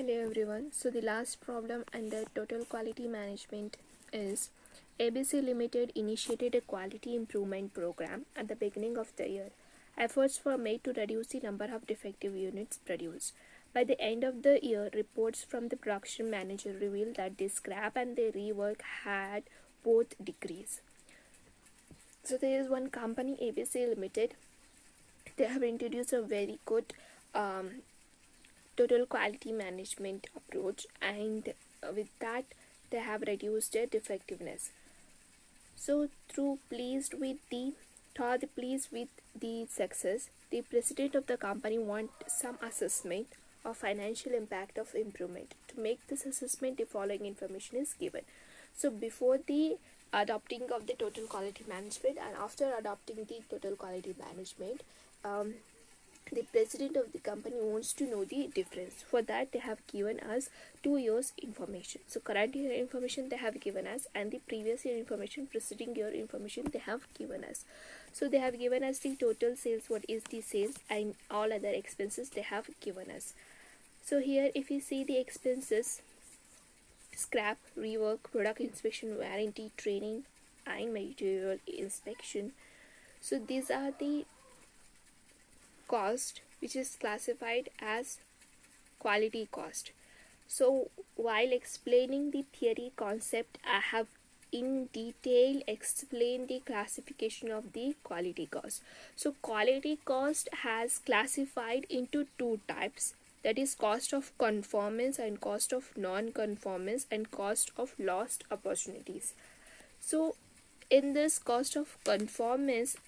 Hello everyone. So the last problem under total quality management is ABC Limited initiated a quality improvement program at the beginning of the year. Efforts were made to reduce the number of defective units produced. By the end of the year, reports from the production manager revealed that the scrap and the rework had both decreased. So there is one company, ABC Limited. They have introduced a very good total quality management approach, and with that they have reduced their defectiveness. So pleased with the success, the president of the company want some assessment of financial impact of improvement. To make this assessment, the following information is given. So before the adopting of the total quality management and after adopting the total quality management, the president of the company wants to know the difference. For that, they have given us 2 years information. So current year information they have given us, and the previous year information, preceding year information they have given us. So they have given us the total sales, what is the sales, and all other expenses they have given us. So here if you see the expenses: scrap, rework, product inspection, warranty, training, and material inspection. So these are the cost which is classified as quality cost. So while explaining the theory concept, I have in detail explained the classification of the quality cost. So quality cost has classified into 2 types, that is cost of conformance and cost of non-conformance and cost of lost opportunities. So in this cost of conformance,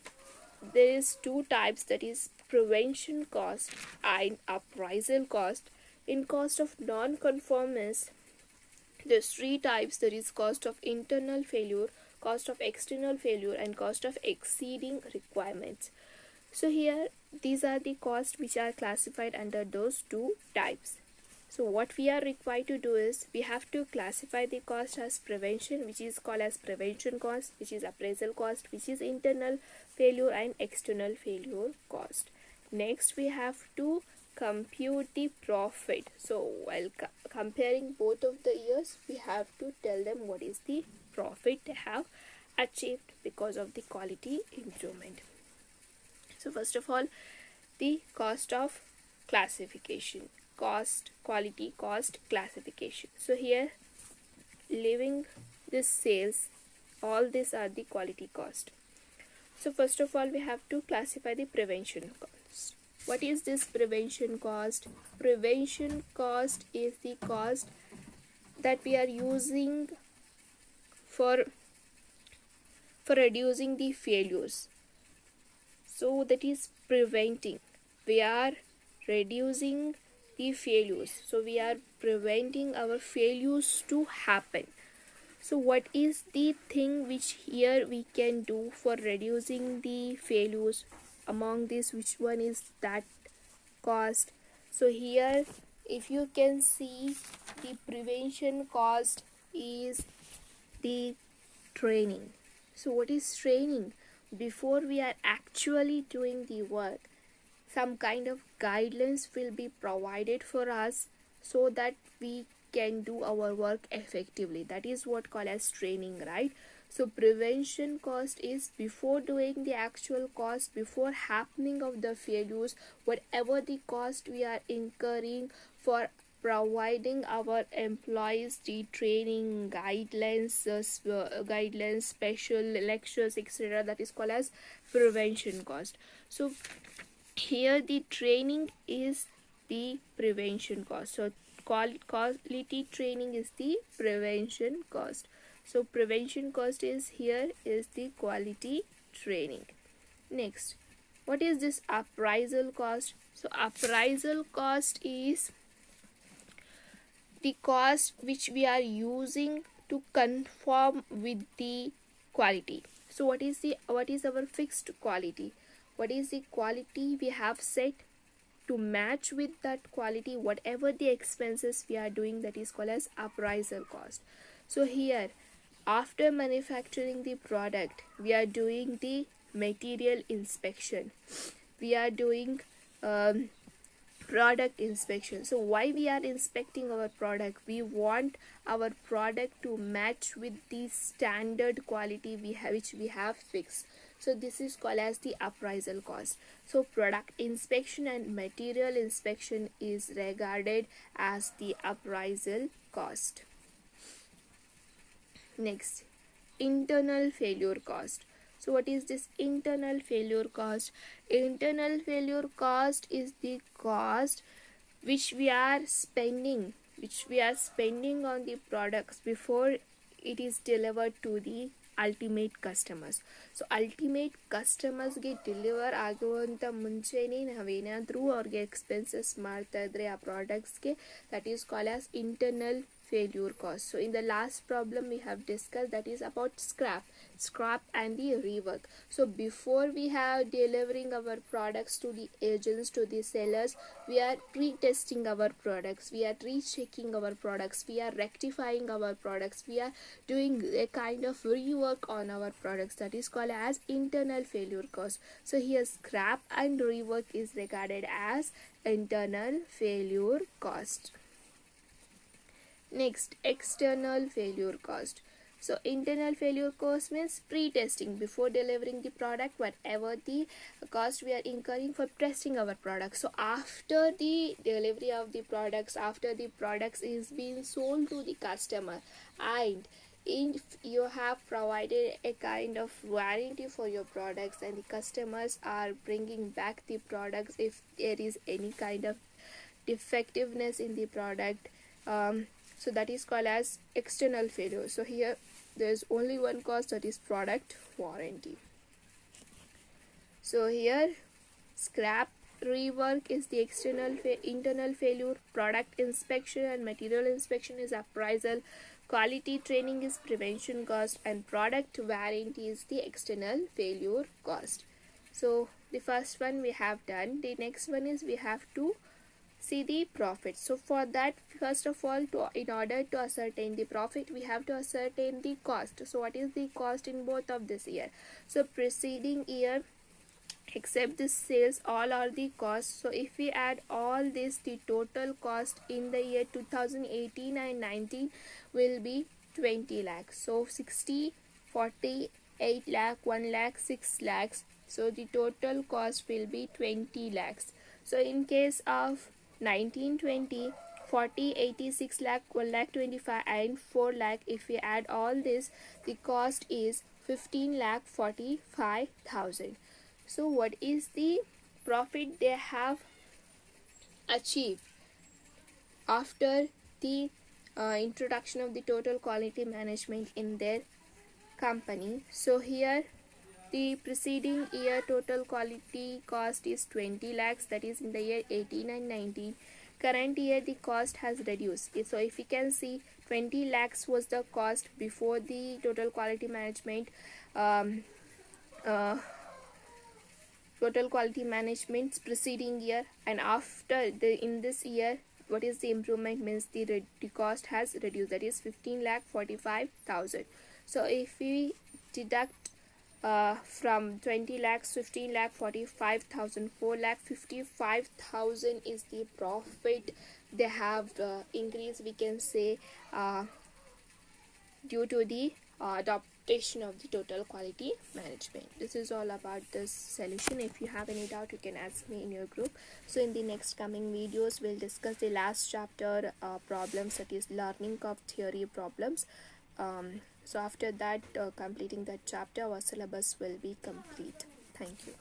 there is 2 types, that is prevention cost and appraisal cost. In cost of non-conformance, there's 3 types, there is cost of internal failure, cost of external failure, and cost of exceeding requirements. So here these are the costs which are classified under those 2 types. So what we are required to do is we have to classify the cost as prevention, which is called as prevention cost, which is appraisal cost, which is internal failure and external failure cost. Next we have to compute the profit. So while comparing both of the years, we have to tell them what is the profit they have achieved because of the quality improvement. So first of all, the cost of classification. Quality cost classification. So here, leaving this sales, all these are the quality cost. So first of all, we have to classify the prevention cost. What is this prevention cost? Prevention cost is the cost that we are using for reducing the failures. So that is preventing. We are reducing the failures. So we are preventing our failures to happen. So what is the thing which here we can do for reducing the failures? Among this, which one is that cost? So here if you can see, the prevention cost is the training. So what is training? Before we are actually doing the work, some kind of guidelines will be provided for us so that we can do our work effectively. That is what called as training, right? So prevention cost is before doing the actual cost, before happening of the failures, whatever the cost we are incurring for providing our employees the training, guidelines, special lectures, etc., that is called as prevention cost. So here the training is the prevention cost. So quality training is the prevention cost. So prevention cost is here is the quality training. Next, what is this appraisal cost? So appraisal cost is the cost which we are using to conform with the quality. So what is our fixed quality? What is the quality we have set? To match with that quality, whatever the expenses we are doing, that is called as appraisal cost. So here, after manufacturing the product, we are doing the material inspection, we are doing product inspection. So why we are inspecting our product? We want our product to match with the standard quality which we have fixed. So this is called as the appraisal cost. So product inspection and material inspection is regarded as the appraisal cost. Next, internal failure cost. So what is this internal failure cost? Internal failure cost is the cost which we are spending on the products before it is delivered to the ultimate customers. So ultimate customers ಗೆ deliver ಆಗುವಂಥ ಮುಂಚೆನೇ ನಾವೇನಾದರೂ ಅವ್ರಿಗೆ expenses ಮಾಡ್ತಾ ಇದ್ರೆ ಆ ಪ್ರಾಡಕ್ಟ್ಸ್ಗೆ, that is called as internal failure cost. So in the last problem we have discussed, that is about scrap and the rework. So before we have delivering our products to the agents, to the sellers, we are pre-testing our products, we are rechecking our products, we are rectifying our products, we are doing a kind of rework on our products, that is called as internal failure cost. So here scrap and rework is regarded as internal failure cost. Next, external failure cost. So internal failure cost means pre-testing, before delivering the product, whatever the cost we are incurring for testing our product. So after the delivery of the products, after the products is being sold to the customer, and if you have provided a kind of warranty for your products and the customers are bringing back the products if there is any kind of defectiveness in the product, so that is called as external failure. So here there is only one cost, that is product warranty. So here scrap, rework is the internal failure, product inspection and material inspection is appraisal, quality training is prevention cost, and product warranty is the external failure cost. So the first one we have done. The next one is we have to see the profit. So for that, first of all, in order to ascertain the profit, we have to ascertain the cost. So what is the cost in both of this year? So preceding year except the sales, all are the costs. So if we add all this, the total cost in the year 2018 and 19 will be 20 lakhs. So 60, 40, 8 lakh, 1 lakh, 6 lakhs. So the total cost will be 20 lakhs. So in case of 1920, 40, 86 lakh, 1 lakh 25 and 4 lakh, if we add all this, the cost is 15 lakh 45,000. So what is the profit they have achieved after the introduction of the total quality management in their company? So here the preceding year total quality cost is 20 lakhs, that is in the year 18 and 19. Current year the cost has reduced. So if you can see, 20 lakhs was the cost before the total quality management total quality management's preceding year, and after in this year, what is the improvement means the cost has reduced, that is 15 lakh 45,000. So if we deduct from 20 lakhs, 15 lakh 45,000, 4 lakh 55,000 is the profit they have increased, we can say, due to the adaptation of the total quality management. This is all about this solution. If you have any doubt, you can ask me in your group. So in the next coming videos, we'll discuss the last chapter problems, that is learning curve theory problems. So after that, completing that chapter, our syllabus will be complete. Thank you.